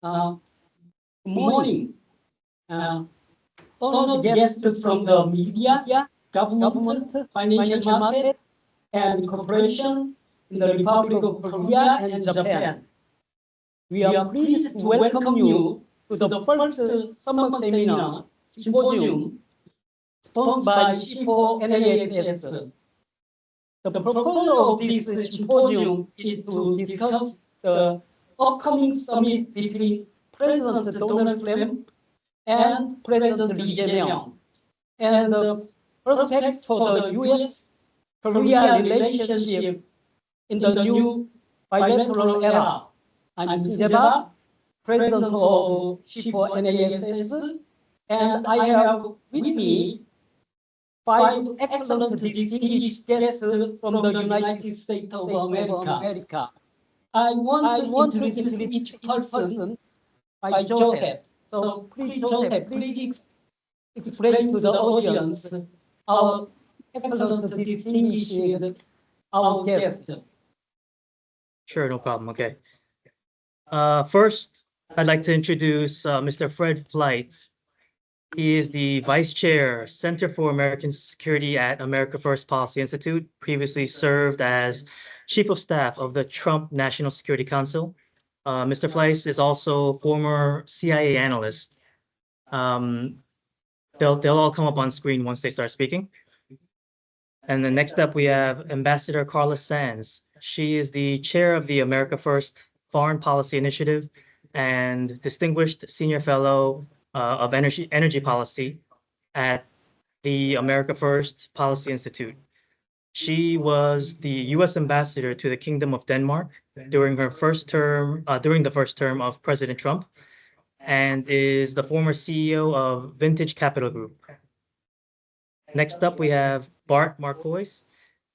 Good morning. Honored guests from the media, government, financial market, and corporation in the Republic of Korea and Japan. We are pleased to welcome you to the first summer seminar, Symposium, sponsored by C4NASS. The proposal of this symposium is to discuss the upcoming summit between President Donald Trump and President Lee Jae-myung, and the prospect for the U.S.-Korea relationship in the new bilateral era. I'm Sinjeba, President of C4NASS, and I have with me 5 excellent distinguished guests from the United States of America. I want to introduce each person by Joseph. So please, Joseph, please explain to the audience our excellent distinguished our guest. Sure, no problem. Okay. First, I'd like to introduce Mr. Fred Fleitz. He is the Vice Chair, Center for American Security at America First Policy Institute, previously served as Chief of Staff of the Trump National Security Council. Mr. Fleitz is also former CIA analyst. They'll all come up on screen once they start speaking. And then next up, we have Ambassador Carla Sands. She is the chair of the America First Foreign Policy Initiative and Distinguished Senior Fellow of Energy Policy at the America First Policy Institute. She was the U.S. ambassador to the Kingdom of Denmark during the first term of President Trump, and is the former CEO of Vintage Capital Group. Next up, we have Bart Marcois.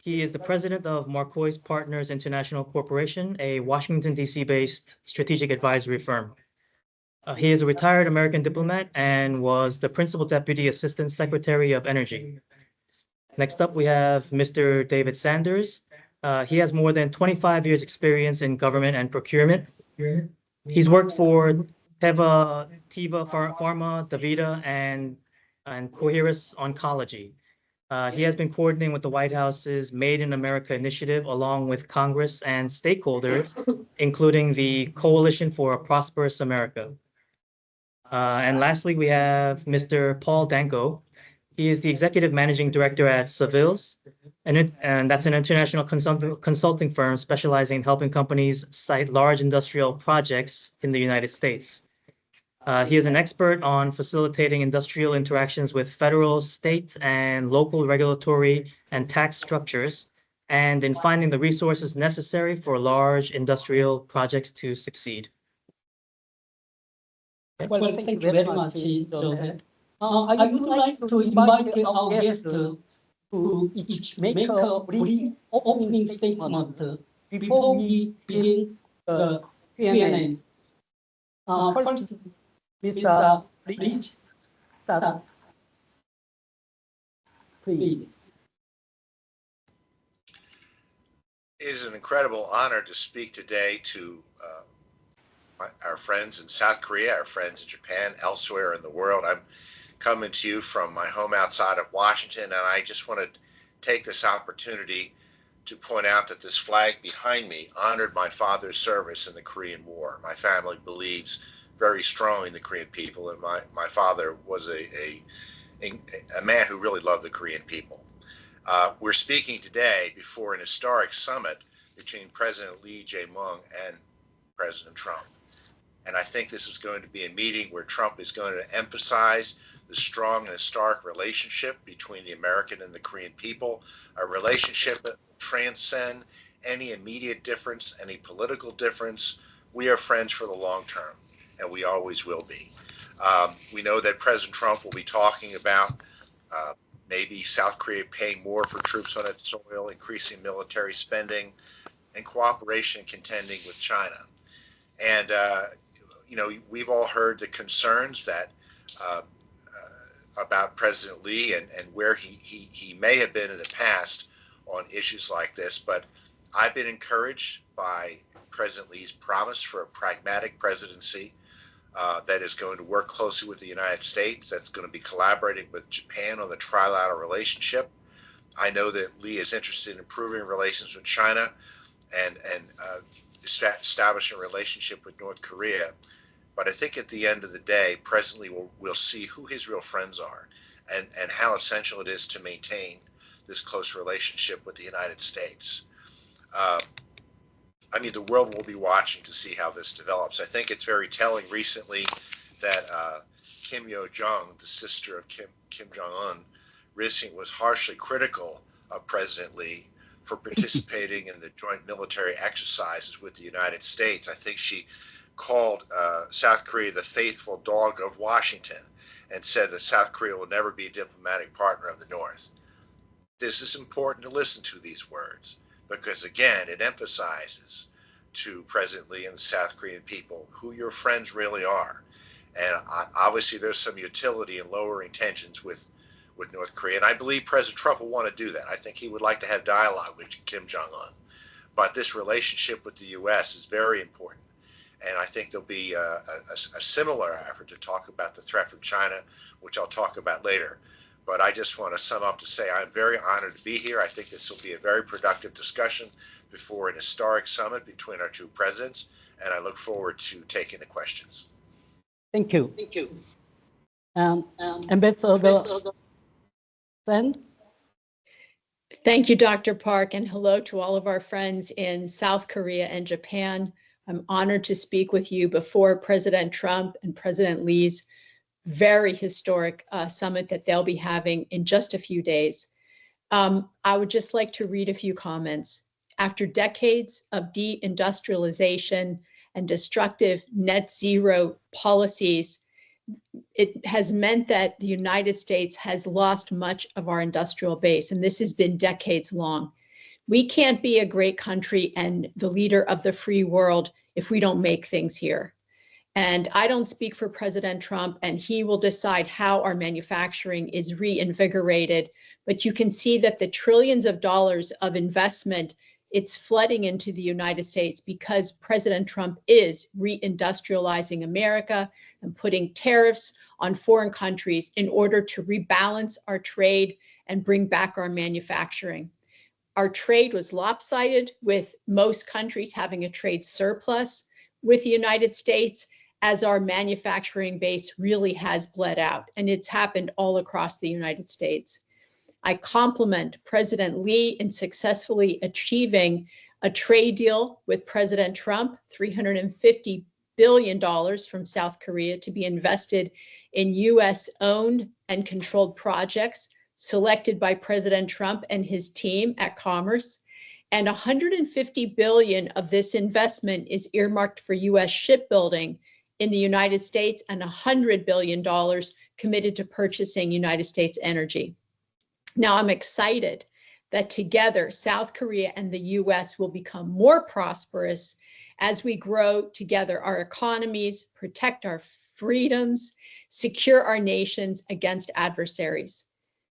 He is the president of Marcois Partners International Corporation, a Washington, D.C.-based strategic advisory firm. He is a retired American diplomat and was the Principal Deputy Assistant Secretary of Energy. Next up, we have Mr. David Sanders. He has more than 25 years experience in government and procurement. He's worked for Teva Pharma, DaVita, and Coherus Oncology. He has been coordinating with the White House's Made in America initiative, along with Congress and stakeholders, including the Coalition for a Prosperous America. And lastly, we have Mr. Paul Danko. He is the executive managing director at Savills, and that's an international consulting firm specializing in helping companies site large industrial projects in the United States. He is an expert on facilitating industrial interactions with federal, state, and local regulatory and tax structures, and in finding the resources necessary for large industrial projects to succeed. Well, thank you very much, Joseph. I would like to invite our guests to each make a brief opening statement before we begin the Q&A. First, Mr. Fleitz, start. Please. It is an incredible honor to speak today to our friends in South Korea, our friends in Japan, elsewhere in the world. I'm coming to you from my home outside of Washington, and I just want to take this opportunity to point out that this flag behind me honored my father's service in the Korean War. My family believes very strongly in the Korean people, and my father was a man who really loved the Korean people. We're speaking today before an historic summit between President Lee Jae-myung and President Trump. And I think this is going to be a meeting where Trump is going to emphasize the strong and historic relationship between the American and the Korean people, a relationship that will transcend any immediate difference, any political difference. We are friends for the long term, and we always will be. We know that President Trump will be talking about maybe South Korea paying more for troops on its soil, increasing military spending, and cooperation contending with China. And we've all heard the concerns that about President Lee and where he may have been in the past on issues like this, but I've been encouraged by President Lee's promise for a pragmatic presidency that is going to work closely with the United States, that's going to be collaborating with Japan on the trilateral relationship. I know that Lee is interested in improving relations with China and establishing a relationship with North Korea. But I think at the end of the day, President Lee will see who his real friends are and how essential it is to maintain this close relationship with the United States. I mean, the world will be watching to see how this develops. I think it's very telling recently that Kim Yo-jong, the sister of Kim Jong-un, recently was harshly critical of President Lee for participating in the joint military exercises with the United States. I think she called South Korea the faithful dog of Washington and said that South Korea will never be a diplomatic partner of the North. This is important to listen to these words because, again, it emphasizes to President Lee and the South Korean people who your friends really are. And obviously there's some utility in lowering tensions with North Korea. And I believe President Trump will want to do that. I think he would like to have dialogue with Kim Jong-un. But this relationship with the U.S. is very important. And I think there'll be a similar effort to talk about the threat from China, which I'll talk about later. But I just want to sum up to say I'm very honored to be here. I think this will be a very productive discussion before an historic summit between our two presidents. And I look forward to taking the questions. Thank you. Thank you. Ambassador Sands. Thank you, Dr. Park, and hello to all of our friends in South Korea and Japan. I'm honored to speak with you before President Trump and President Lee's very historic summit that they'll be having in just a few days. I would just like to read a few comments. After decades of deindustrialization and destructive net zero policies, it has meant that the United States has lost much of our industrial base, and this has been decades long. We can't be a great country and the leader of the free world if we don't make things here. And I don't speak for President Trump, and he will decide how our manufacturing is reinvigorated. But you can see that the trillions of dollars of investment, it's flooding into the United States because President Trump is reindustrializing America and putting tariffs on foreign countries in order to rebalance our trade and bring back our manufacturing. Our trade was lopsided, with most countries having a trade surplus with the United States, as our manufacturing base really has bled out, and it's happened all across the United States. I compliment President Lee in successfully achieving a trade deal with President Trump, $350 billion from South Korea to be invested in US-owned and controlled projects selected by President Trump and his team at Commerce. And $150 billion of this investment is earmarked for US shipbuilding in the United States, and $100 billion committed to purchasing United States energy. Now, I'm excited that together South Korea and the US will become more prosperous as we grow together our economies, protect our freedoms, secure our nations against adversaries.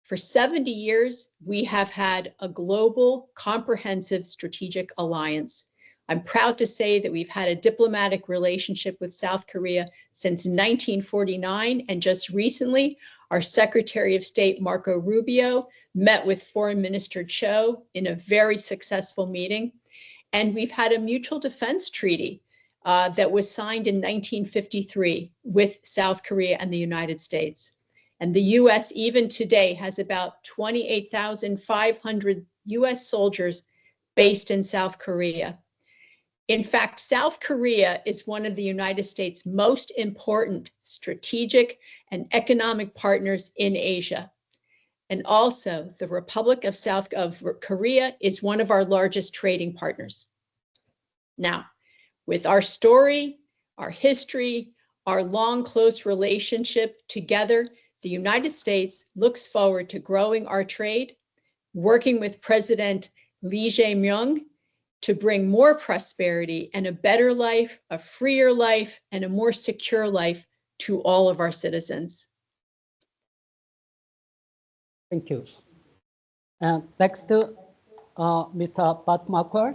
For 70 years, we have had a global, comprehensive strategic alliance. I'm proud to say that we've had a diplomatic relationship with South Korea since 1949, and just recently, our Secretary of State, Marco Rubio, met with Foreign Minister Cho in a very successful meeting. And we've had a mutual defense treaty that was signed in 1953 with South Korea and the United States. And the US, even today, has about 28,500 US soldiers based in South Korea. In fact, South Korea is one of the United States' most important strategic and economic partners in Asia. And also, the Republic of South Korea is one of our largest trading partners. Now, with our story, our history, our long, close relationship together, the United States looks forward to growing our trade, working with President Lee Jae-myung to bring more prosperity and a better life, a freer life, and a more secure life to all of our citizens. Thank you. And next, Mr. Bart Marcois.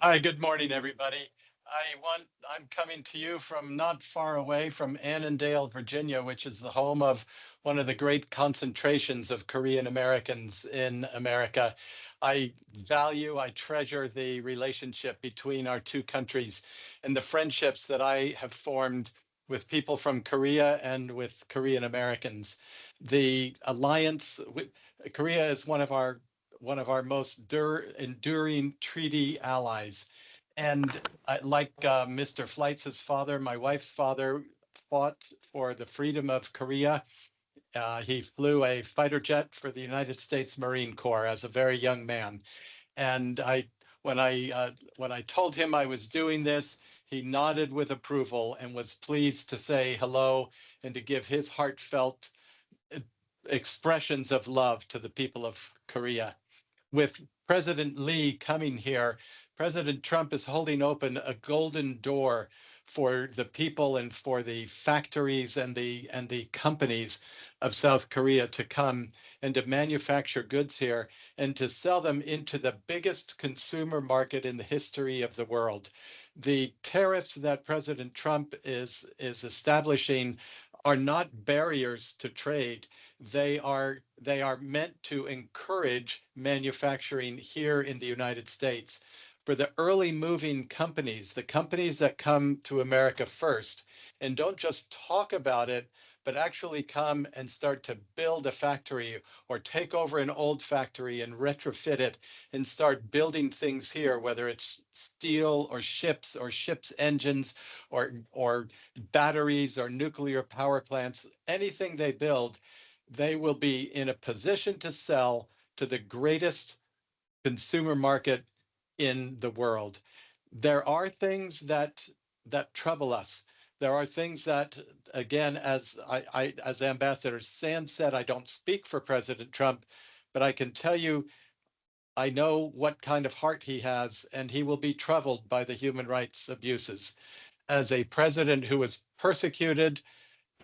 Hi, good morning, everybody. I'm coming to you from not far away from Annandale, Virginia, which is the home of one of the great concentrations of Korean Americans in America. I treasure the relationship between our two countries and the friendships that I have formed with people from Korea and with Korean Americans. The alliance with Korea is one of our most enduring treaty allies. And like Mr. Fleitz's father, my wife's father fought for the freedom of Korea. He flew a fighter jet for the United States Marine Corps as a very young man. And when I told him I was doing this, he nodded with approval and was pleased to say hello and to give his heartfelt expressions of love to the people of Korea. With President Lee coming here, President Trump is holding open a golden door for the people and for the factories and the companies of South Korea to come and to manufacture goods here and to sell them into the biggest consumer market in the history of the world. The tariffs that President Trump is establishing are not barriers to trade. They are meant to encourage manufacturing here in the United States. For the early moving companies, the companies that come to America first and don't just talk about it, but actually come and start to build a factory or take over an old factory and retrofit it and start building things here, whether it's steel or ships engines or batteries or nuclear power plants, anything they build, they will be in a position to sell to the greatest consumer market in the world. There are things that trouble us. There are things that, again, as Ambassador Sands said, I don't speak for President Trump, but I can tell you, I know what kind of heart he has, and he will be troubled by the human rights abuses. As a president who was persecuted,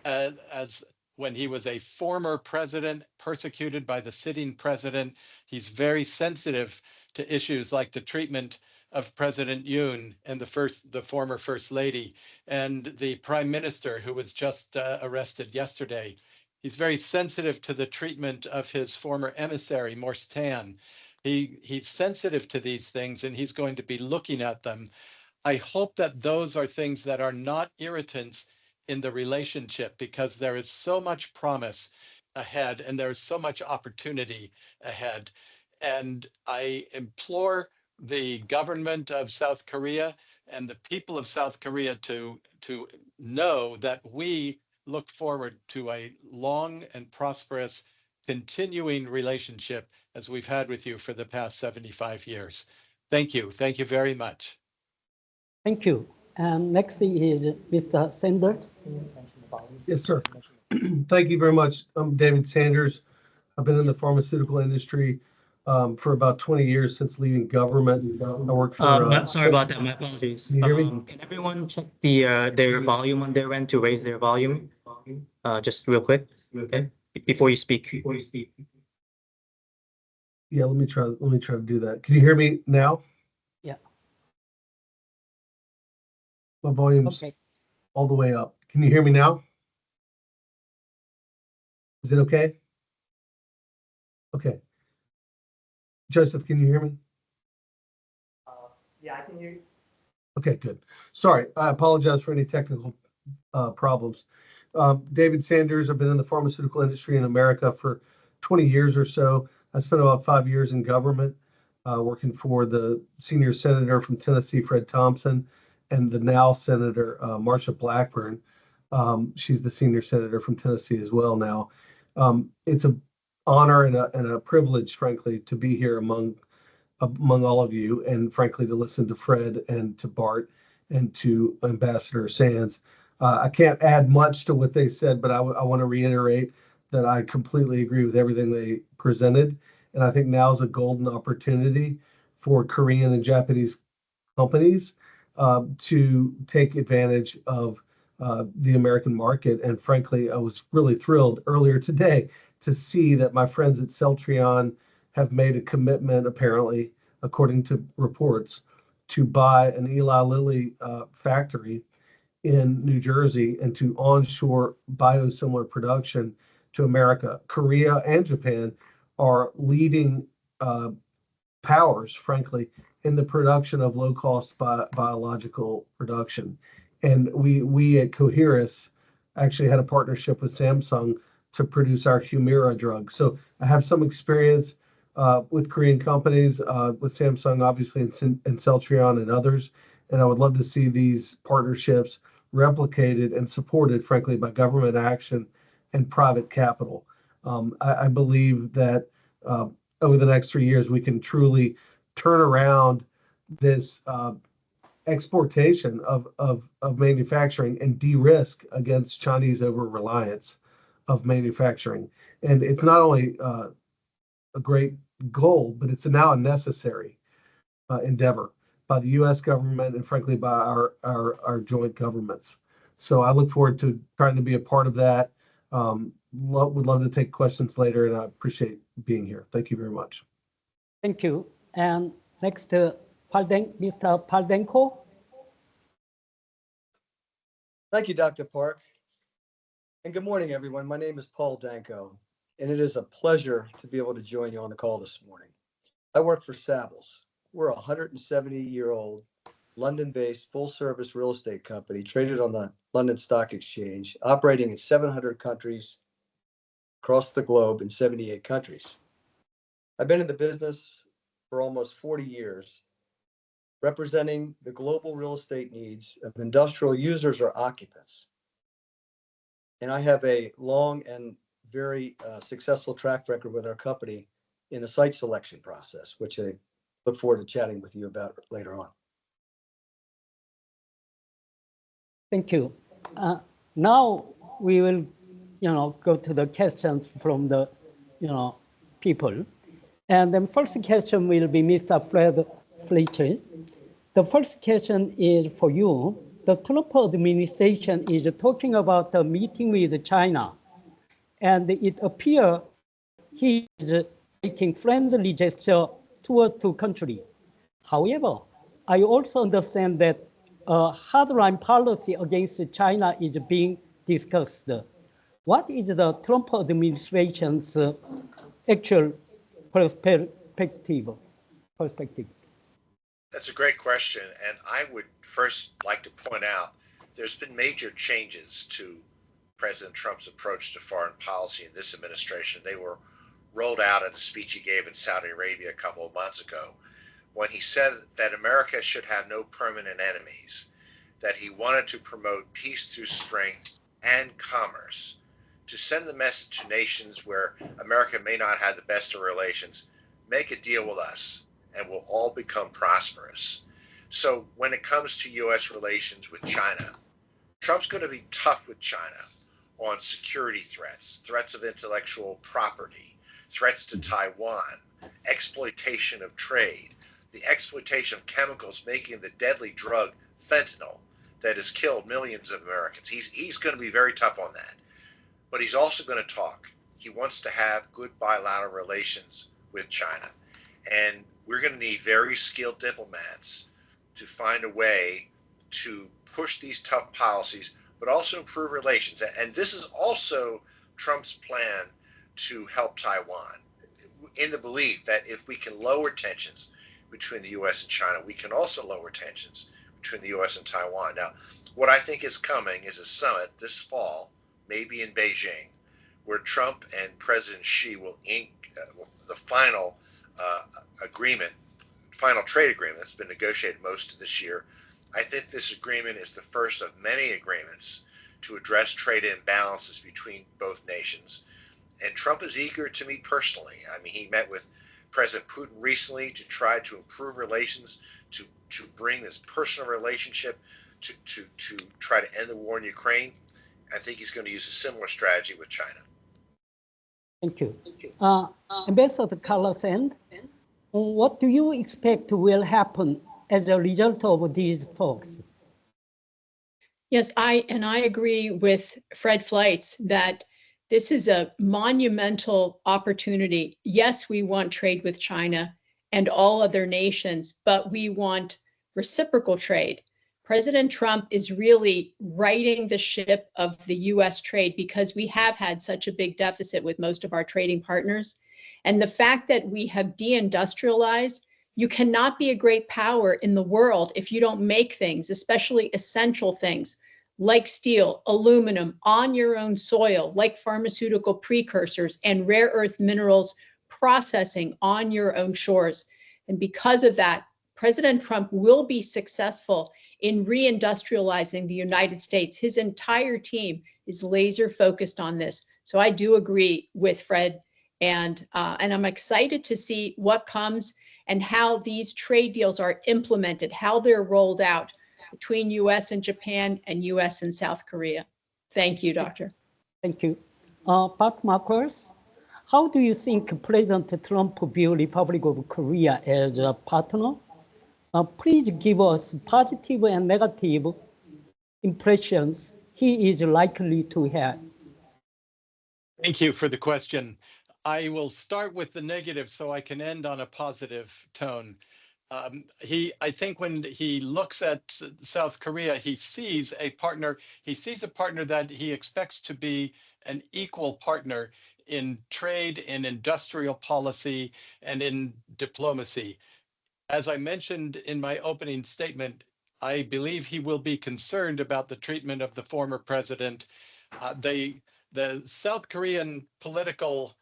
as when he was a former president, persecuted by the sitting president, he's very sensitive to issues like the treatment of President Yoon and the former First Lady and the Prime Minister who was just arrested yesterday. He's very sensitive to the treatment of his former emissary, Morse Tan. He's sensitive to these things and he's going to be looking at them. I hope that those are things that are not irritants in the relationship, because there is so much promise ahead and there is so much opportunity ahead. And I implore the government of South Korea and the people of South Korea to know that we look forward to a long and prosperous continuing relationship as we've had with you for the past 75 years. Thank you. Thank you very much. Thank you. And next is Mr. Sanders. Yes, sir. Thank you very much. I'm David Sanders. I've been in the pharmaceutical industry for about 20 years since leaving government. I worked for. Sorry about that. My apologies. Can you hear me? Can everyone check their volume on their end to raise their volume? Just real quick, okay? Before you speak. Yeah, let me try to do that. Can you hear me now? Yeah. My volume's Okay. all the way up. Can you hear me now? Is it okay? Okay. Joseph, can you hear me? Yeah, I can hear you. Okay, good. Sorry, I apologize for any technical problems. David Sanders, I've been in the pharmaceutical industry in America for 20 years or so. I spent about 5 years in government, working for the senior senator from Tennessee, Fred Thompson, and the now Senator Marsha Blackburn. She's the senior senator from Tennessee as well now. It's an honor and a privilege, frankly, to be here among all of you, and frankly, to listen to Fred and to Bart and to Ambassador Sands. I can't add much to what they said, but I want to reiterate that I completely agree with everything they presented. And I think now is a golden opportunity for Korean and Japanese companies to take advantage of the American market. And frankly, I was really thrilled earlier today to see that my friends at Celltrion have made a commitment, apparently, according to reports, to buy an Eli Lilly factory in New Jersey and to onshore biosimilar production to America. Korea and Japan are leading powers, frankly, in the production of low-cost biological production. And we at Coherus actually had a partnership with Samsung to produce our Humira drug. So I have some experience with Korean companies, with Samsung, obviously, and Celltrion and others. And I would love to see these partnerships replicated and supported, frankly, by government action and private capital. I believe that over the next 3 years, we can truly turn around this exportation of manufacturing and de-risk against Chinese over-reliance of manufacturing. And it's not only a great goal, but it's now a necessary endeavor by the U.S. government and frankly by our joint governments. So I look forward to trying to be a part of that. Would love to take questions later, and I appreciate being here. Thank you very much. Thank you. And next, Mr. Danko. Thank you, Dr. Park. And good morning, everyone. My name is Paul Danko, and it is a pleasure to be able to join you on the call this morning. I work for Savills. We're a 170-year-old London-based full-service real estate company traded on the London Stock Exchange, operating in 700 countries across the globe in 78 countries. I've been in the business for almost 40 years, representing the global real estate needs of industrial users or occupants. And I have a long and very successful track record with our company in the site selection process, which I look forward to chatting with you about later on. Thank you. Now we will, go to the questions from the, people. And the first question will be Mr. Fleitz. The first question is for you. The Trump administration is talking about a meeting with China, and it appears he is making friendly gesture toward two countries. However, I also understand that a hardline policy against China is being discussed. What is the Trump administration's actual perspective? That's a great question, and I would first like to point out there's been major changes to President Trump's approach to foreign policy in this administration. They were rolled out at a speech he gave in Saudi Arabia a couple of months ago, when he said that America should have no permanent enemies, that he wanted to promote peace through strength and commerce, to send the message to nations where America may not have the best of relations, make a deal with us and we'll all become prosperous. So when it comes to U.S. relations with China, Trump's going to be tough with China on security threats, threats of intellectual property, threats to Taiwan, exploitation of trade, the exploitation of chemicals making the deadly drug fentanyl that has killed millions of Americans. He's going to be very tough on that. But he's also going to talk. He wants to have good bilateral relations with China. And we're going to need very skilled diplomats to find a way to push these tough policies, but also improve relations. And this is also Trump's plan to help Taiwan, in the belief that if we can lower tensions between the U.S. and China, we can also lower tensions between the U.S. and Taiwan. Now, what I think is coming is a summit this fall, maybe in Beijing, where Trump and President Xi will ink the final final trade agreement that's been negotiated most of this year. I think this agreement is the first of many agreements to address trade imbalances between both nations. And Trump is eager to meet personally. I mean, he met with President Putin recently to try to improve relations, to bring this personal relationship, to try to end the war in Ukraine. I think he's going to use a similar strategy with China. Thank you. Ambassador Carla Sands, what do you expect will happen as a result of these talks? Yes, I agree with Fred Fleitz that this is a monumental opportunity. Yes, we want trade with China and all other nations, but we want reciprocal trade. President Trump is really righting the ship of the US trade because we have had such a big deficit with most of our trading partners. And the fact that we have deindustrialized, you cannot be a great power in the world if you don't make things, especially essential things like steel, aluminum on your own soil, like pharmaceutical precursors and rare earth minerals processing on your own shores. And because of that, President Trump will be successful in reindustrializing the United States. His entire team is laser focused on this. So I do agree with Fred, and I'm excited to see what comes and how these trade deals are implemented, how they're rolled out between US and Japan and US and South Korea. Thank you, Doctor. Thank you. Bart Marcois, how do you think President Trump views Republic of Korea as a partner? Please give us positive and negative impressions he is likely to have. Thank you for the question. I will start with the negative so I can end on a positive tone. I think when he looks at South Korea, he sees a partner that he expects to be an equal partner in trade, in industrial policy, and in diplomacy. As I mentioned in my opening statement, I believe he will be concerned about the treatment of the former president. The South Korean political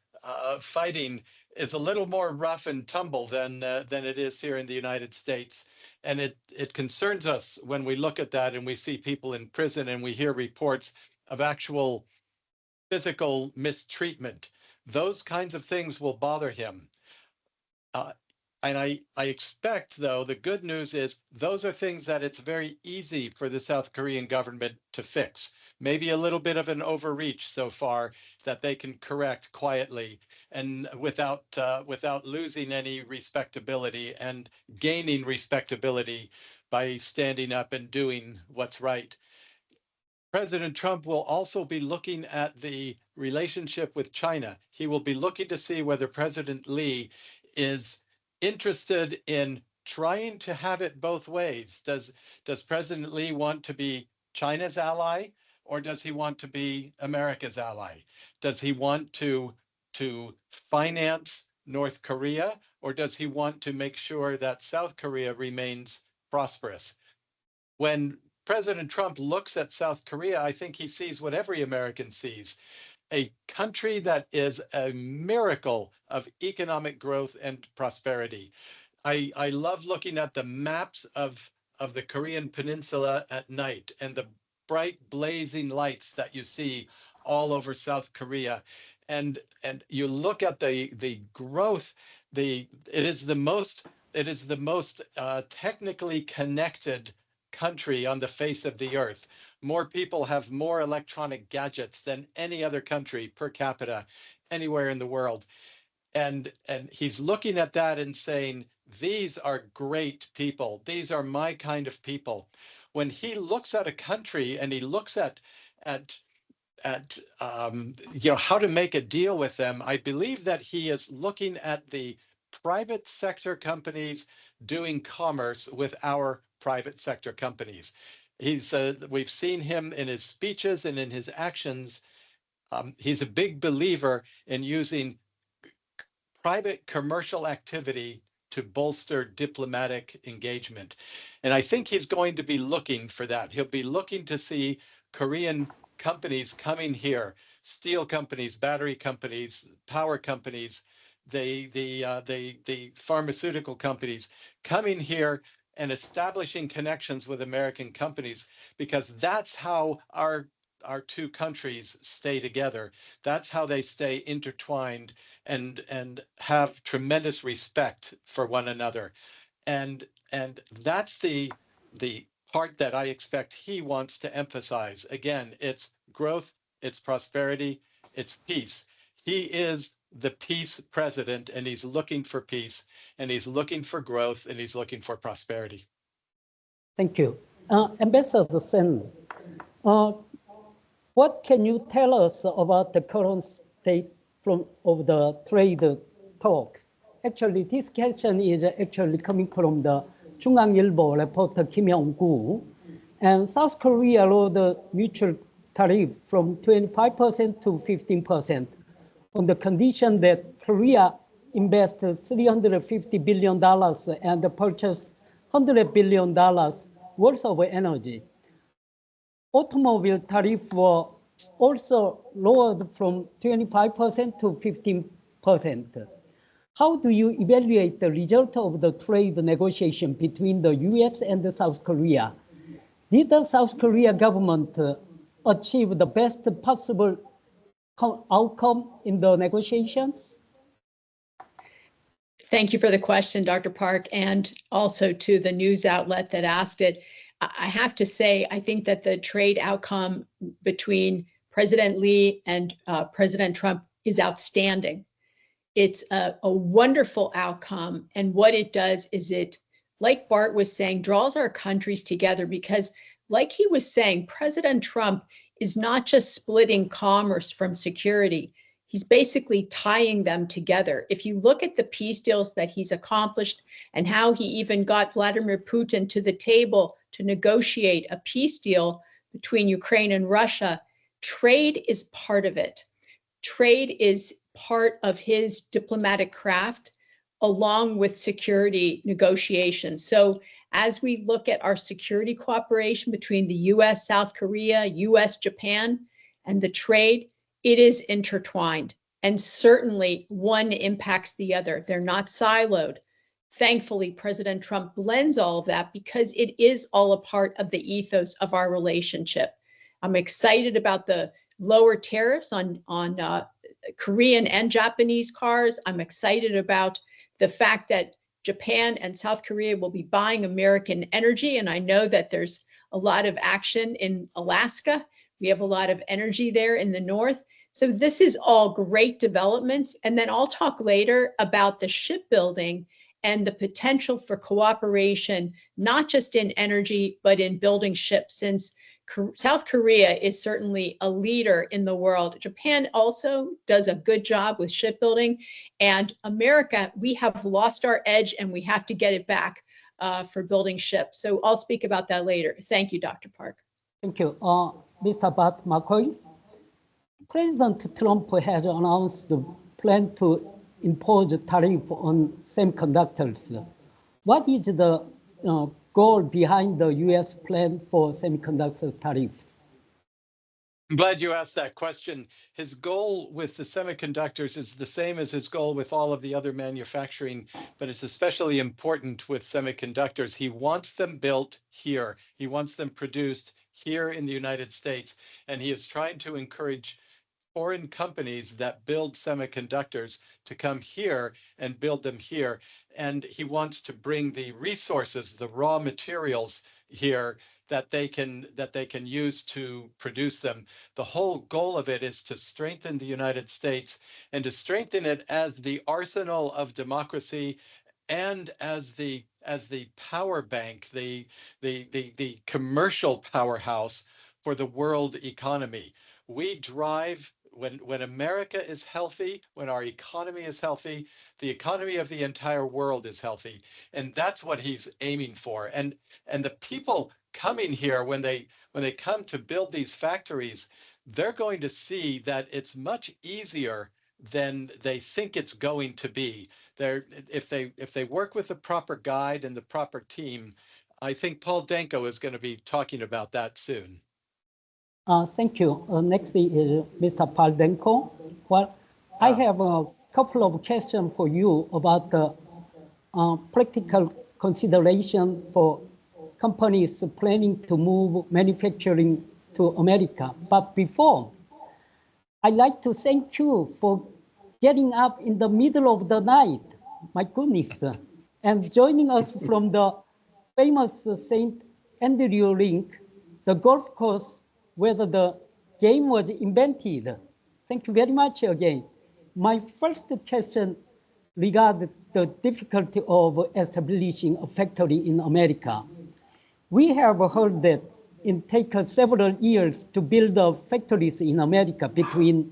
fighting is a little more rough and tumble than it is here in the United States. And it concerns us when we look at that and we see people in prison and we hear reports of actual physical mistreatment. Those kinds of things will bother him. And I expect, though, the good news is those are things that it's very easy for the South Korean government to fix. Maybe a little bit of an overreach so far that they can correct quietly and without losing any respectability and gaining respectability by standing up and doing what's right. President Trump will also be looking at the relationship with China. He will be looking to see whether President Lee is interested in trying to have it both ways. Does President Lee want to be China's ally, or does he want to be America's ally? Does he want to finance North Korea, or does he want to make sure that South Korea remains prosperous? When President Trump looks at South Korea, I think he sees what every American sees: a country that is a miracle of economic growth and prosperity. I love looking at the maps of the Korean Peninsula at night and the bright blazing lights that you see all over South Korea. And you look at the growth, it is the most technically connected country on the face of the earth. More people have more electronic gadgets than any other country per capita anywhere in the world. And he's looking at that and saying, these are great people. These are my kind of people. When he looks at a country and he looks at how to make a deal with them, I believe that he is looking at the private sector companies doing commerce with our private sector companies. We've seen him in his speeches and in his actions. He's a big believer in using private commercial activity to bolster diplomatic engagement. And I think he's going to be looking for that. He'll be looking to see Korean companies coming here, steel companies, battery companies, power companies, the pharmaceutical companies coming here and establishing connections with American companies, because that's how our two countries stay together. That's how they stay intertwined and have tremendous respect for one another. And that's the part that I expect he wants to emphasize. Again, it's growth, it's prosperity, it's peace. He is the peace president, and he's looking for peace, and he's looking for growth, and he's looking for prosperity. Thank you. Ambassador Sands, what can you tell us about the current state of the trade talks? Actually, this question is actually coming from the 중앙일보 reporter Kim Hyung-gu, and South Korea lowered the mutual tariff from 25% to 15% on the condition that Korea invests $350 billion and purchase $100 billion worth of energy. Automobile tariffs were also lowered from 25% to 15%. How do you evaluate the result of the trade negotiation between the US and South Korea? Did the South Korea government achieve the best possible outcome in the negotiations? Thank you for the question, Dr. Park, and also to the news outlet that asked it. I have to say, I think that the trade outcome between President Lee and President Trump is outstanding. It's a wonderful outcome. And what it does is it, like Bart was saying, draws our countries together because, like he was saying, President Trump is not just splitting commerce from security. He's basically tying them together. If you look at the peace deals that he's accomplished and how he even got Vladimir Putin to the table to negotiate a peace deal between Ukraine and Russia, trade is part of it. Trade is part of his diplomatic craft along with security negotiations. So as we look at our security cooperation between the US, South Korea, US, Japan, and the trade, it is intertwined. And certainly one impacts the other. They're not siloed. Thankfully, President Trump blends all of that because it is all a part of the ethos of our relationship. I'm excited about the lower tariffs on Korean and Japanese cars. I'm excited about the fact that Japan and South Korea will be buying American energy. And I know that there's a lot of action in Alaska. We have a lot of energy there in the north. So this is all great developments. And then I'll talk later about the shipbuilding and the potential for cooperation, not just in energy, but in building ships, since South Korea is certainly a leader in the world. Japan also does a good job with shipbuilding. And America, we have lost our edge and we have to get it back for building ships. So I'll speak about that later. Thank you, Dr. Park. Thank you. Mr. Bart Marcois, President Trump has announced the plan to impose a tariff on semiconductors. What is the goal behind the U.S. plan for semiconductor tariffs? I'm glad you asked that question. His goal with the semiconductors is the same as his goal with all of the other manufacturing, but it's especially important with semiconductors. He wants them built here. He wants them produced here in the United States. And he is trying to encourage foreign companies that build semiconductors to come here and build them here. And he wants to bring the resources, the raw materials here that they can use to produce them. The whole goal of it is to strengthen the United States and to strengthen it as the arsenal of democracy and as the power bank, the commercial powerhouse for the world economy. We drive, when America is healthy, when our economy is healthy, the economy of the entire world is healthy. And that's what he's aiming for. And the people coming here, when they come to build these factories, they're going to see that it's much easier than they think it's going to be. If they work with the proper guide and the proper team, I think Paul Danko is going to be talking about that soon. Thank you. Next is Mr. Paul Danko. Well, I have a couple of questions for you about the practical consideration for companies planning to move manufacturing to America. But before, I'd like to thank you for getting up in the middle of the night, my goodness, and joining us from the famous St. Andrew Rink, the golf course where the game was invented. Thank you very much again. My first question regards the difficulty of establishing a factory in America. We have heard that it takes several years to build factories in America between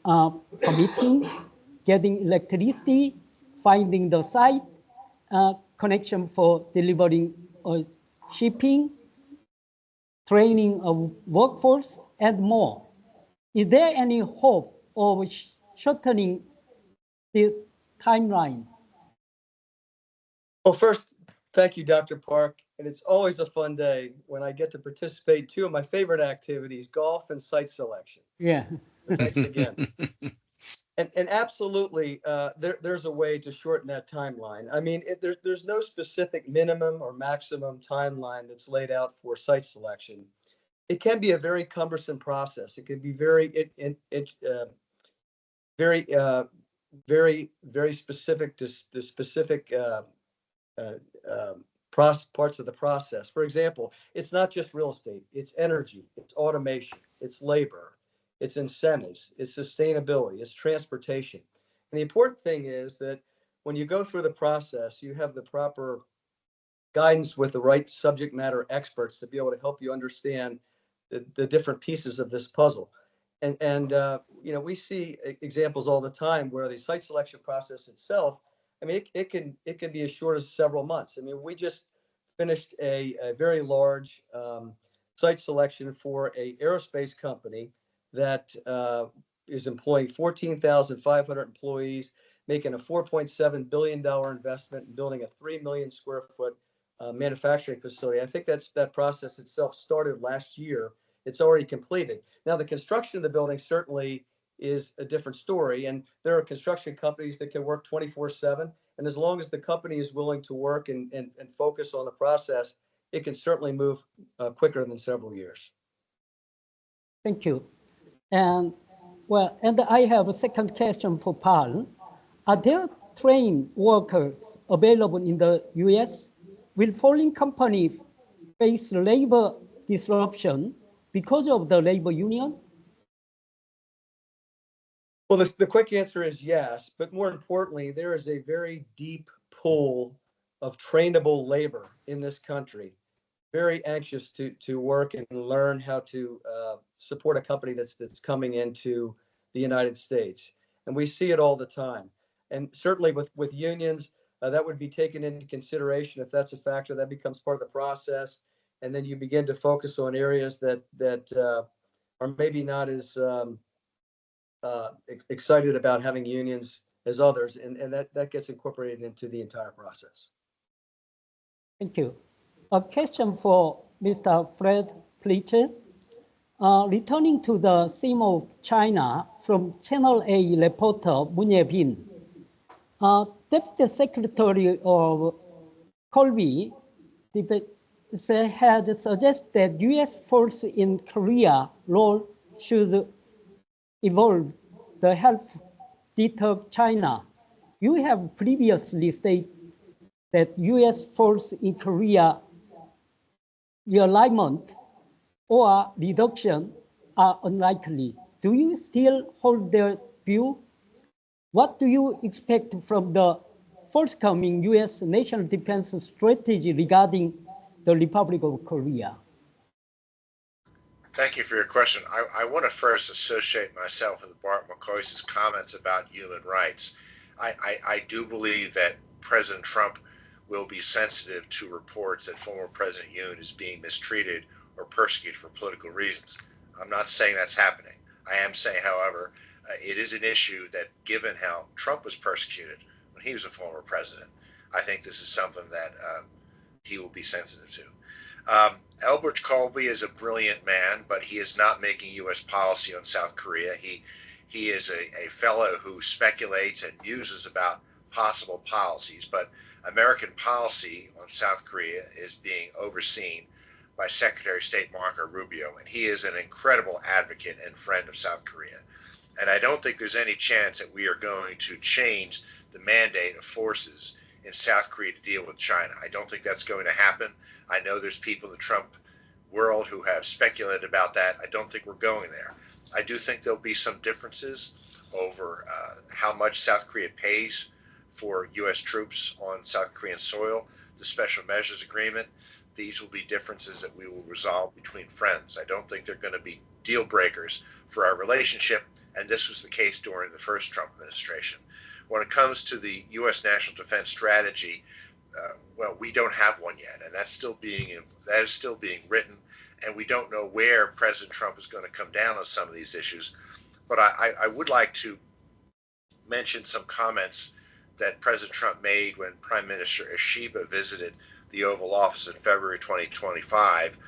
permitting, getting electricity, finding the site. connection for delivering shipping, training of workforce, and more. Is there any hope of shortening the timeline? Well, first, thank you, Dr. Park. And it's always a fun day when I get to participate in two of my favorite activities, golf and site selection. Yeah. Thanks again. And absolutely, there's a way to shorten that timeline. I mean, there's no specific minimum or maximum timeline that's laid out for site selection. It can be a very cumbersome process. It can be very specific to the specific parts of the process. For example, it's not just real estate, it's energy, it's automation, it's labor, it's incentives, it's sustainability, it's transportation. And the important thing is that when you go through the process, you have the proper guidance with the right subject matter experts to be able to help you understand the different pieces of this puzzle. And you know, we see examples all the time where the site selection process itself, I mean, it can be as short as several months. I mean, we just finished a very large site selection for an aerospace company that is employing 14,500 employees, making a $4.7 billion investment and building a 3 million square foot manufacturing facility. I think that process itself started last year. It's already completed. Now, the construction of the building certainly is a different story. And there are construction companies that can work 24/7. And as long as the company is willing to work and focus on the process, it can certainly move quicker than several years. Thank you. And well, and I have a second question for Paul. Are there trained workers available in the US? Will foreign companies face labor disruption because of the labor union? Well, the quick answer is yes, but more importantly, there is a very deep pool of trainable labor in this country, very anxious to work and learn how to support a company that's coming into the United States. And we see it all the time. And certainly with unions, that would be taken into consideration. If that's a factor, that becomes part of the process. And then you begin to focus on areas that are maybe not as excited about having unions as others, and that gets incorporated into the entire process. Thank you. A question for Mr. Fred Fleitz. Returning to the theme of China from Channel A reporter Moon Ye-bin, Deputy Secretary of Colby had suggested that U.S. force in Korea role should evolve to help deter China. You have previously stated that U.S. force in Korea realignment or reduction are unlikely. Do you still hold that view? What do you expect from the forthcoming U.S. national defense strategy regarding the Republic of Korea? Thank you for your question. I want to first associate myself with Bart Marcois' comments about human rights. I do believe that President Trump will be sensitive to reports that former President Yoon is being mistreated or persecuted for political reasons. I'm not saying that's happening. I am saying, however, it is an issue that, given how Trump was persecuted when he was a former president, I think this is something that he will be sensitive to. Elbridge Colby is a brilliant man, but he is not making U.S. policy on South Korea. He is a fellow who speculates and muses about possible policies, but American policy on South Korea is being overseen by Secretary of State Marco Rubio, and he is an incredible advocate and friend of South Korea. And I don't think there's any chance that we are going to change the mandate of forces in South Korea to deal with China. I don't think that's going to happen. I know there's people in the Trump world who have speculated about that. I don't think we're going there. I do think there'll be some differences over how much South Korea pays for U.S. troops on South Korean soil, the special measures agreement. These will be differences that we will resolve between friends. I don't think they're going to be deal breakers for our relationship, and this was the case during the first Trump administration. When it comes to the U.S. national defense strategy, well, we don't have one yet, and that is still being written, and we don't know where President Trump is going to come down on some of these issues. But I would like to mention some comments that President Trump made when Prime Minister Ishiba visited the Oval Office in February 2025,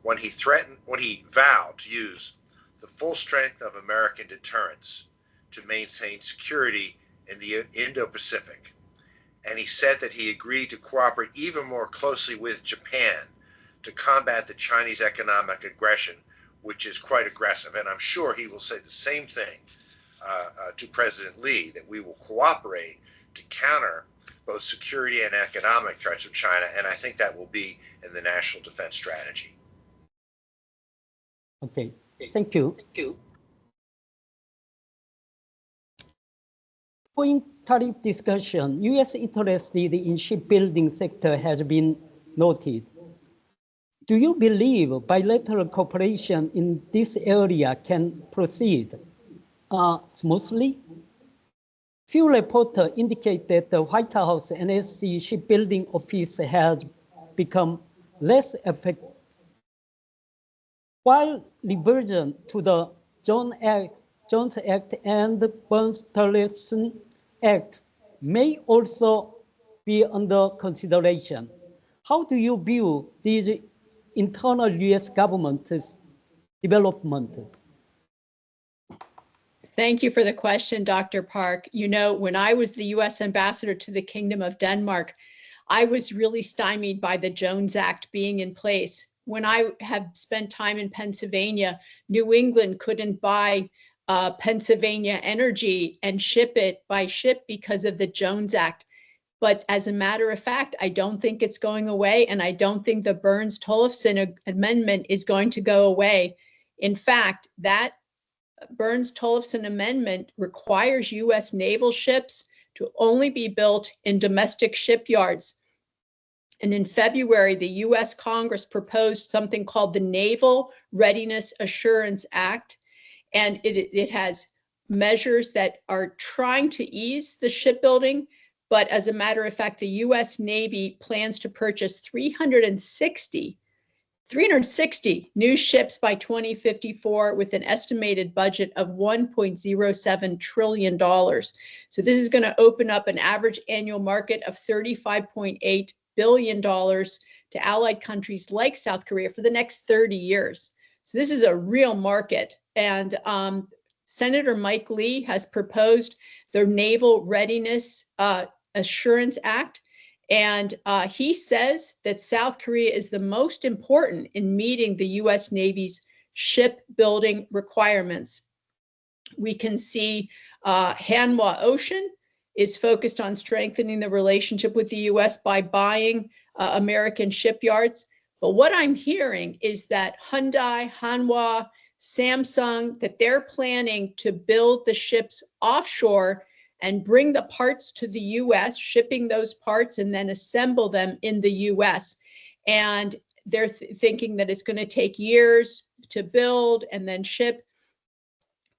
when he vowed to use the full strength of American deterrence to maintain security in the Indo-Pacific. And he said that he agreed to cooperate even more closely with Japan to combat the Chinese economic aggression, which is quite aggressive. And I'm sure he will say the same thing to President Lee, that we will cooperate to counter both security and economic threats of China. And I think that will be in the National Defense Strategy. Okay, thank you. Following tariff discussion, U.S. interest in shipbuilding sector has been noted. Do you believe bilateral cooperation in this area can proceed smoothly? Few reporters indicate that the White House NSC shipbuilding office has become less effective, while reversion to the Jones Act and Burns-Tillerson Act may also be under consideration. How do you view these internal U.S. government's development? Thank you for the question, Dr. Park. You know, when I was the U.S. ambassador to the Kingdom of Denmark, I was really stymied by the Jones Act being in place. When I have spent time in Pennsylvania, New England couldn't buy Pennsylvania energy and ship it by ship because of the Jones Act. But as a matter of fact, I don't think it's going away, and I don't think the Burns-Tillerson Amendment is going to go away. In fact, that Burns-Tillerson Amendment requires U.S. naval ships to only be built in domestic shipyards. And in February, the U.S. Congress proposed something called the Naval Readiness Assurance Act, and it has measures that are trying to ease the shipbuilding. But as a matter of fact, the U.S. Navy plans to purchase 360 new ships by 2054 with an estimated budget of $1.07 trillion. So this is going to open up an average annual market of $35.8 billion to allied countries like South Korea for the next 30 years. So this is a real market. And Senator Mike Lee has proposed the Naval Readiness Assurance Act. And he says that South Korea is the most important in meeting the U.S. Navy's shipbuilding requirements. We can see Hanwha Ocean is focused on strengthening the relationship with the U.S. by buying American shipyards. But what I'm hearing is that Hyundai, Hanwha, Samsung, that they're planning to build the ships offshore and bring the parts to the U.S., shipping those parts and then assemble them in the U.S. And they're thinking that it's going to take years to build and then ship.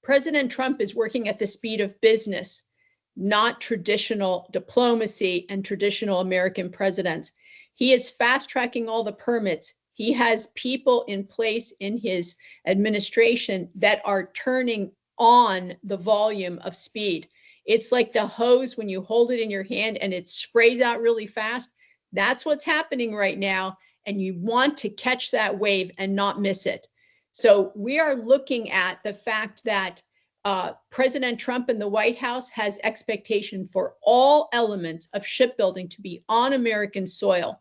President Trump is working at the speed of business, not traditional diplomacy and traditional American presidents. He is fast-tracking all the permits. He has people in place in his administration that are turning on the volume of speed. It's like the hose when you hold it in your hand and it sprays out really fast. That's what's happening right now. And you want to catch that wave and not miss it. So we are looking at the fact that President Trump in the White House has expectation for all elements of shipbuilding to be on American soil.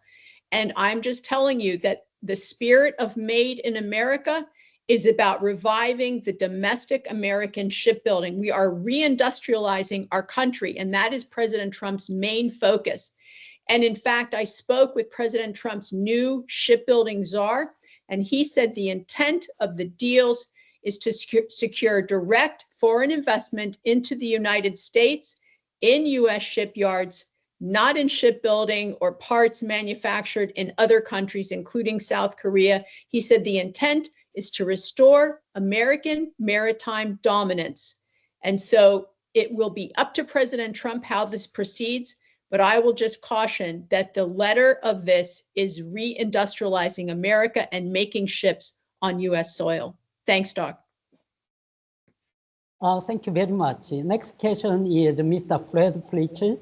And I'm just telling you that the spirit of Made in America is about reviving the domestic American shipbuilding. We are reindustrializing our country, and that is President Trump's main focus. And in fact, I spoke with President Trump's new shipbuilding czar, and he said the intent of the deals is to secure direct foreign investment into the United States in U.S. shipyards, not in shipbuilding or parts manufactured in other countries, including South Korea. He said the intent is to restore American maritime dominance. And so it will be up to President Trump how this proceeds, but I will just caution that the letter of this is reindustrializing America and making ships on US soil. Thanks, Doc. Thank you very much. Next question is Mr. Fred Fleitz.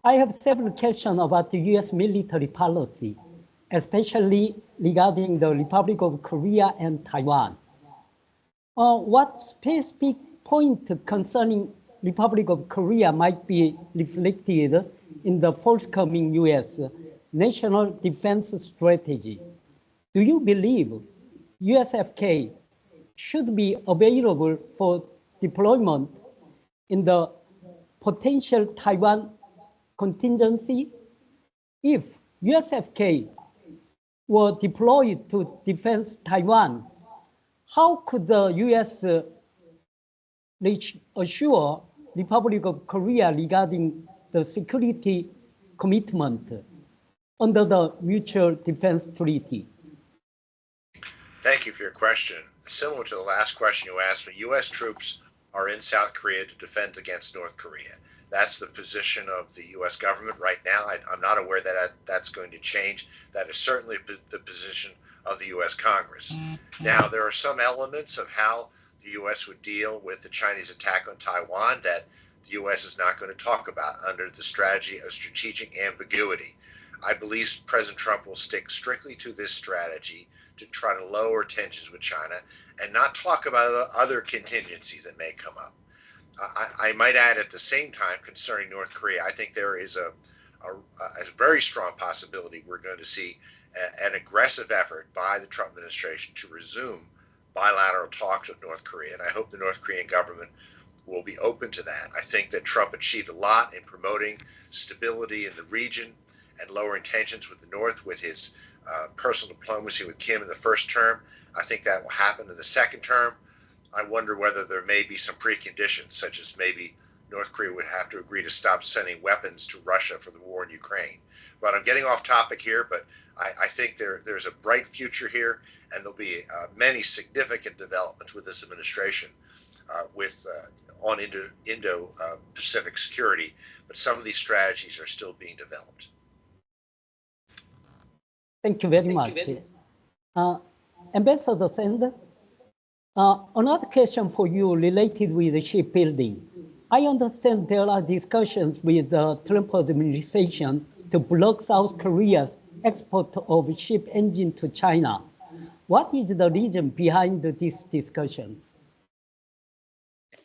I have several questions about the U.S. military policy, especially regarding the Republic of Korea and Taiwan. What specific point concerning Republic of Korea might be reflected in the forthcoming U.S. national defense strategy? Do you believe USFK should be available for deployment in the potential Taiwan contingency? If USFK were deployed to defend Taiwan, how could the US assure Republic of Korea regarding the security commitment under the Mutual Defense Treaty? Thank you for your question. Similar to the last question you asked me, U.S. troops are in South Korea to defend against North Korea. That's the position of the U.S. government right now. I'm not aware that that's going to change. That is certainly the position of the U.S. Congress. Now, there are some elements of how the U.S. would deal with the Chinese attack on Taiwan that the U.S. is not going to talk about under the strategy of strategic ambiguity. I believe President Trump will stick strictly to this strategy to try to lower tensions with China and not talk about other contingencies that may come up. I might add at the same time concerning North Korea, I think there is a very strong possibility we're going to see an aggressive effort by the Trump administration to resume bilateral talks with North Korea. And I hope the North Korean government will be open to that. I think that Trump achieved a lot in promoting stability in the region and lowering tensions with the North with his personal diplomacy with Kim in the first term. I think that will happen in the second term. I wonder whether there may be some preconditions, such as maybe North Korea would have to agree to stop sending weapons to Russia for the war in Ukraine. But I'm getting off topic here, but I think there's a bright future here, and there'll be many significant developments with this administration on Indo-Pacific security, but some of these strategies are still being developed. Thank you very much. Ambassador Sands, another question for you related with the shipbuilding. I understand there are discussions with the Trump administration to block South Korea's export of ship engine to China. What is the reason behind these discussions?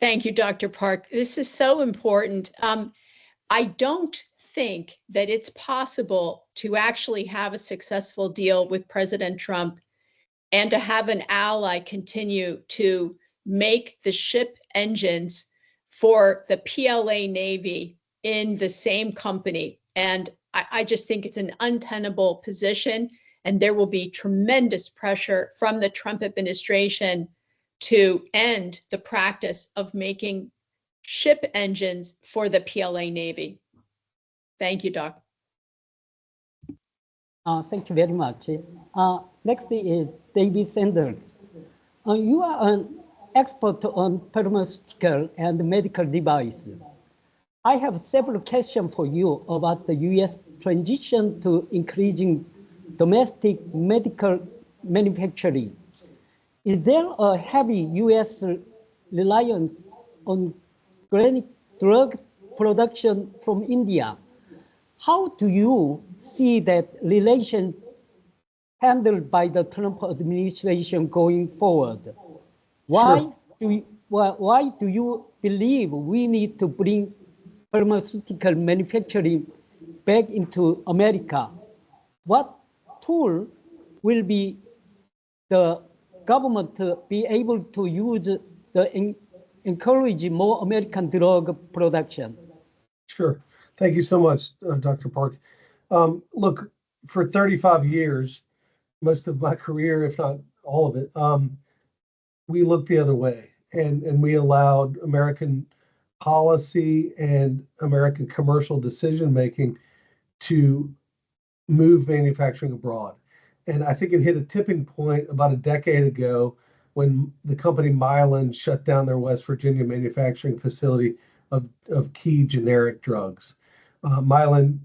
Thank you, Dr. Park. This is so important. I don't think that it's possible to actually have a successful deal with President Trump and to have an ally continue to make the ship engines for the PLA Navy in the same company. And I just think it's an untenable position, and there will be tremendous pressure from the Trump administration to end the practice of making ship engines for the PLA Navy. Thank you, Doc. Thank you very much. Next is David Sanders. You are an expert on pharmaceutical and medical devices. I have several questions for you about the U.S. transition to increasing domestic medical manufacturing. Is there a heavy U.S. reliance on generic drug production from India? How do you see that relation handled by the Trump administration going forward? Why do you believe we need to bring pharmaceutical manufacturing back into America? What tool will be the government to be able to use to encourage more American drug production? Sure. Thank you so much, Dr. Park. Look, for 35 years, most of my career, if not all of it, we looked the other way, and we allowed American policy and American commercial decision-making to move manufacturing abroad. And I think it hit a tipping point about a decade ago when the company Mylan shut down their West Virginia manufacturing facility of key generic drugs. Mylan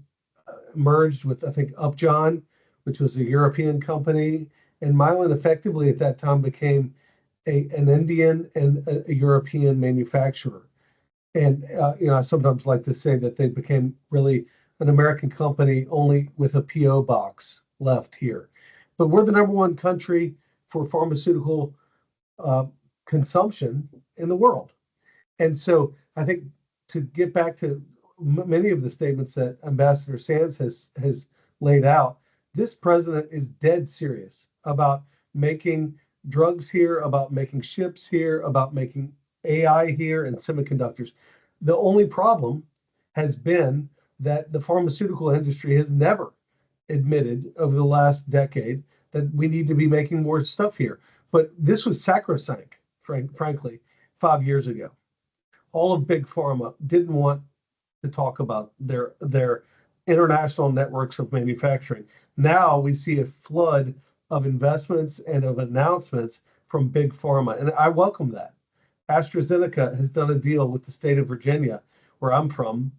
merged with, I think, Upjohn, which was a European company. And Mylan effectively at that time became an Indian and a European manufacturer. And, I sometimes like to say that they became really an American company only with a PO box left here. But we're the #1 country for pharmaceutical consumption in the world. And so I think to get back to many of the statements that Ambassador Sands has laid out, this president is dead serious about making drugs here, about making ships here, about making AI here and semiconductors. The only problem has been that the pharmaceutical industry has never admitted over the last decade that we need to be making more stuff here. But this was sacrosanct, frankly, 5 years ago. All of Big Pharma didn't want to talk about their international networks of manufacturing. Now we see a flood of investments and of announcements from Big Pharma, and I welcome that. AstraZeneca has done a deal with the state of Virginia, where I'm from,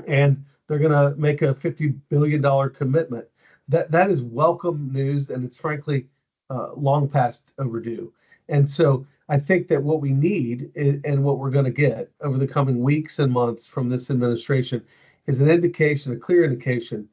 and they're going to make a $50 billion commitment. That is welcome news, and it's frankly long past overdue. And so I think that what we need and what we're going to get over the coming weeks and months from this administration is an indication, a clear indication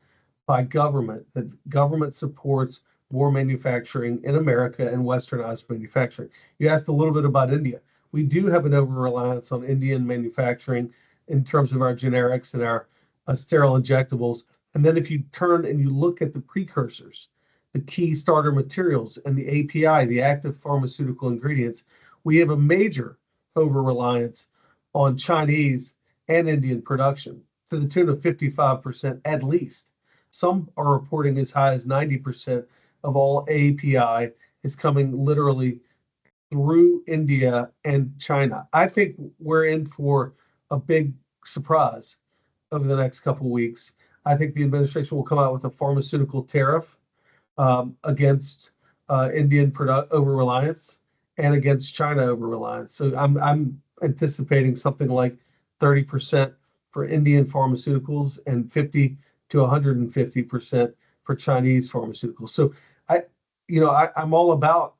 by government that government supports more manufacturing in America and westernized manufacturing. You asked a little bit about India. We do have an over-reliance on Indian manufacturing in terms of our generics and our sterile injectables. And then if you turn and you look at the precursors, the key starter materials and the API, the active pharmaceutical ingredients, we have a major over-reliance on Chinese and Indian production to the tune of 55% at least. Some are reporting as high as 90% of all API is coming literally through India and China. I think we're in for a big surprise over the next couple of weeks. I think the administration will come out with a pharmaceutical tariff against Indian over-reliance and against China over-reliance. So I'm anticipating something like 30% for Indian pharmaceuticals and 50 to 150% for Chinese pharmaceuticals. So I'm all about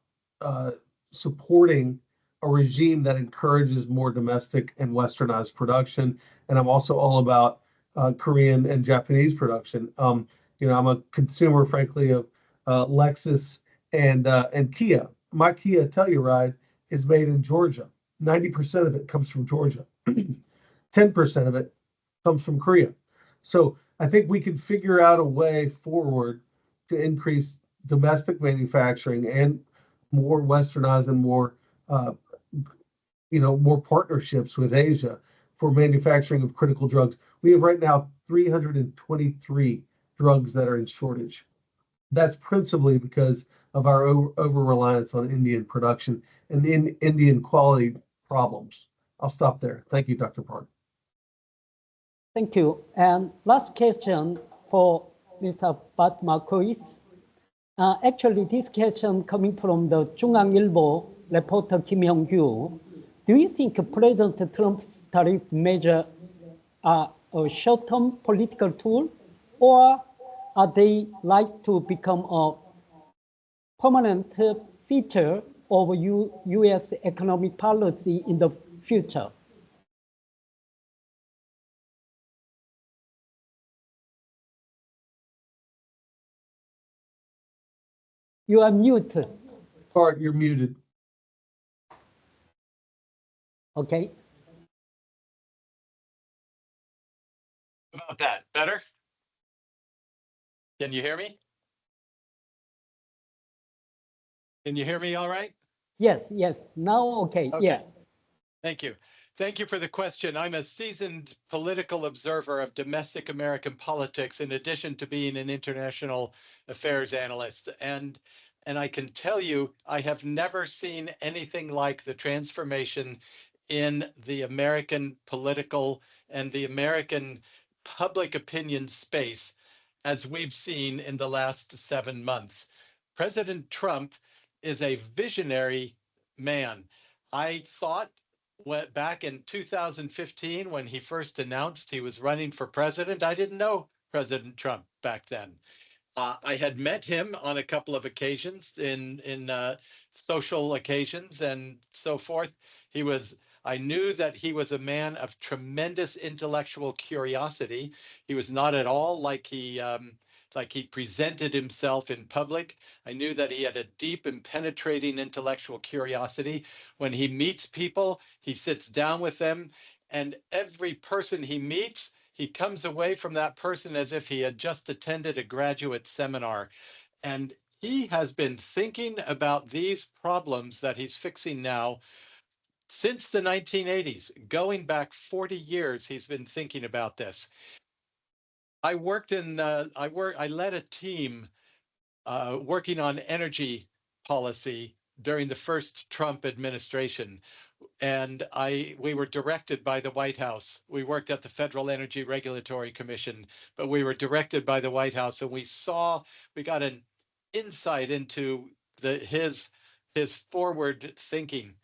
supporting a regime that encourages more domestic and westernized production, and I'm also all about Korean and Japanese production. I'm a consumer, frankly, of Lexus and Kia. My Kia Telluride is made in Georgia. 90% of it comes from Georgia. 10% of it comes from Korea. So I think we can figure out a way forward to increase domestic manufacturing and more westernized and more partnerships with Asia for manufacturing of critical drugs. We have right now 323 drugs that are in shortage. That's principally because of our over-reliance on Indian production and Indian quality problems. I'll stop there. Thank you, Dr. Park. Thank you. And last question for Mr. Bart Marcois. Actually, this question coming from the 중앙일보 reporter Kim Hyung-gyu. Do you think President Trump's tariff measure are a short-term political tool, or are they like to become a permanent feature of U.S. economic policy in the future? You are muted. Bart, you're muted. Okay. About that, better? Can you hear me? Can you hear me all right? Yes. Now, okay. Yeah. Thank you. Thank you for the question. I'm a seasoned political observer of domestic American politics, in addition to being an international affairs analyst. And I can tell you, I have never seen anything like the transformation in the American political and the American public opinion space as we've seen in the last 7 months. President Trump is a visionary man. I thought back in 2015, when he first announced he was running for president, I didn't know President Trump back then. I had met him on a couple of occasions in social occasions and so forth. I knew that he was a man of tremendous intellectual curiosity. He was not at all like he presented himself in public. I knew that he had a deep and penetrating intellectual curiosity. When he meets people, he sits down with them, and every person he meets, he comes away from that person as if he had just attended a graduate seminar. And he has been thinking about these problems that he's fixing now since the 1980s. Going back 40 years, he's been thinking about this. I led a team working on energy policy during the first Trump administration. And we were directed by the White House. We worked at the Federal Energy Regulatory Commission, but we were directed by the White House, and we got an insight into his forward thinking.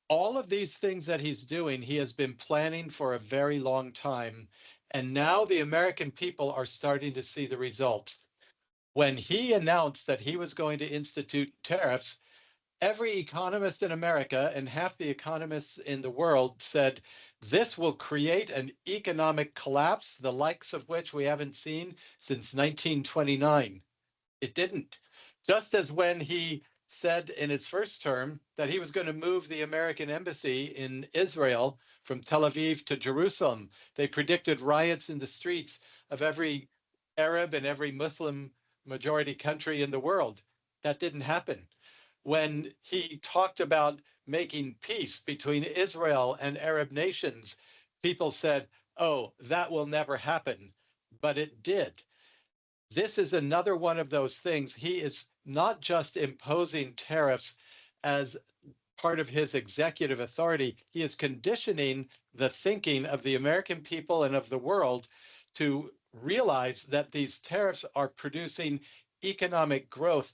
All of these things that he's doing, he has been planning for a very long time. And now the American people are starting to see the results. When he announced that he was going to institute tariffs, every economist in America and half the economists in the world said, this will create an economic collapse, the likes of which we haven't seen since 1929. It didn't. Just as when he said in his first term that he was going to move the American embassy in Israel from Tel Aviv to Jerusalem, they predicted riots in the streets of every Arab and every Muslim majority country in the world. That didn't happen. When he talked about making peace between Israel and Arab nations, people said, oh, that will never happen. But it did. This is another one of those things. He is not just imposing tariffs as part of his executive authority. He is conditioning the thinking of the American people and of the world to realize that these tariffs are producing economic growth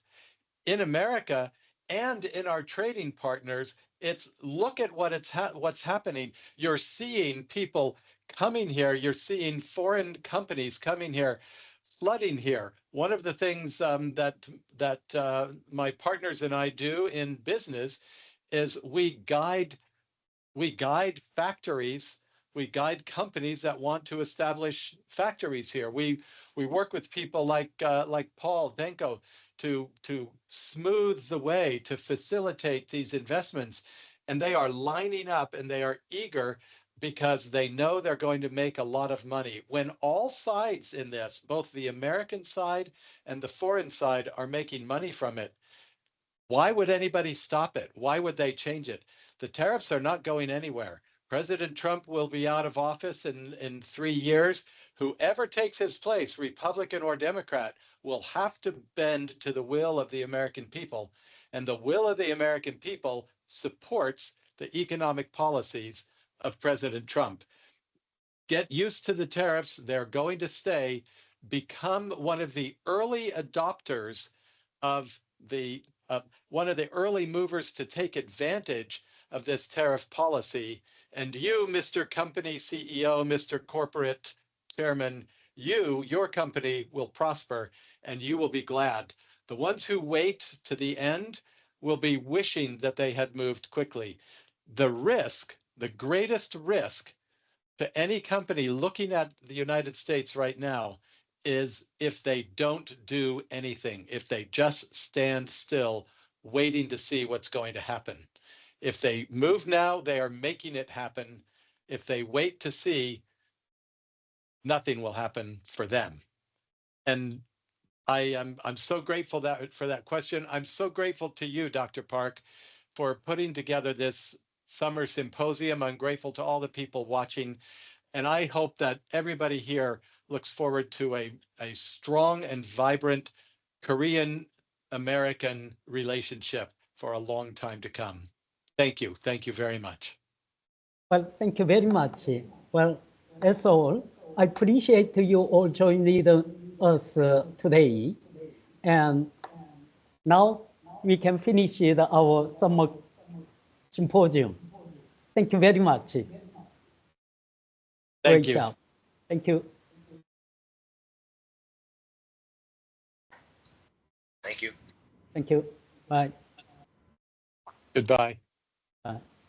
in America and in our trading partners. It's look at what's happening. You're seeing people coming here. You're seeing foreign companies coming here, flooding here. One of the things that my partners and I do in business is we guide factories. We guide companies that want to establish factories here. We work with people like Paul Danko to smooth the way, to facilitate these investments. And they are lining up and they are eager because they know they're going to make a lot of money. When all sides in this, both the American side and the foreign side, are making money from it, why would anybody stop it? Why would they change it? The tariffs are not going anywhere. President Trump will be out of office in 3 years. Whoever takes his place, Republican or Democrat, will have to bend to the will of the American people. And the will of the American people supports the economic policies of President Trump. Get used to the tariffs. They're going to stay. Become one of the early adopters of one of the early movers to take advantage of this tariff policy. And you, Mr. Company CEO, Mr. Corporate Chairman, your company will prosper and you will be glad. The ones who wait to the end will be wishing that they had moved quickly. The greatest risk to any company looking at the United States right now is if they don't do anything, if they just stand still, waiting to see what's going to happen. If they move now, they are making it happen. If they wait to see, nothing will happen for them. And I'm so grateful for that question. I'm so grateful to you, Dr. Park, for putting together this summer symposium. I'm grateful to all the people watching. And I hope that everybody here looks forward to a strong and vibrant Korean-American relationship for a long time to come. Thank you. Thank you very much. Well, thank you very much. Well, that's all. I appreciate you all joining us today. And now we can finish our summer symposium. Thank you very much. Thank Great you. job. Thank you. Thank you. Thank you. Bye. Goodbye. Bye.